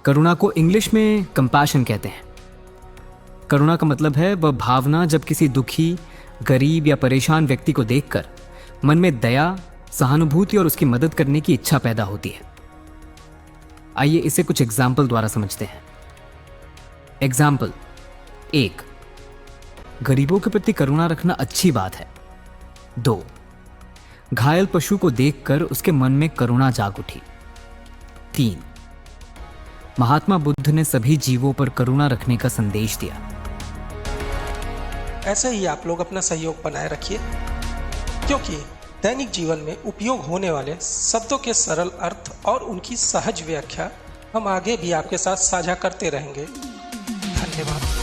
करुणा को इंग्लिश में कंपैशन कहते हैं। करुणा का मतलब है वह भावना जब किसी दुखी, गरीब या परेशान व्यक्ति को देखकर मन में दया, सहानुभूति और उसकी मदद करने की इच्छा पैदा होती है। आइए इसे कुछ एग्जाम्पल द्वारा समझते हैं। एग्जाम्पल 1, गरीबों के प्रति करुणा रखना अच्छी बात है। 2, घायल पशु को देखकर उसके मन में करुणा जाग उठी। 3, महात्मा बुद्ध ने सभी जीवों पर करुणा रखने का संदेश दिया। ऐसे ही आप लोग अपना सहयोग बनाए रखिए, क्योंकि दैनिक जीवन में उपयोग होने वाले शब्दों के सरल अर्थ और उनकी सहज व्याख्या हम आगे भी आपके साथ साझा करते रहेंगे। धन्यवाद।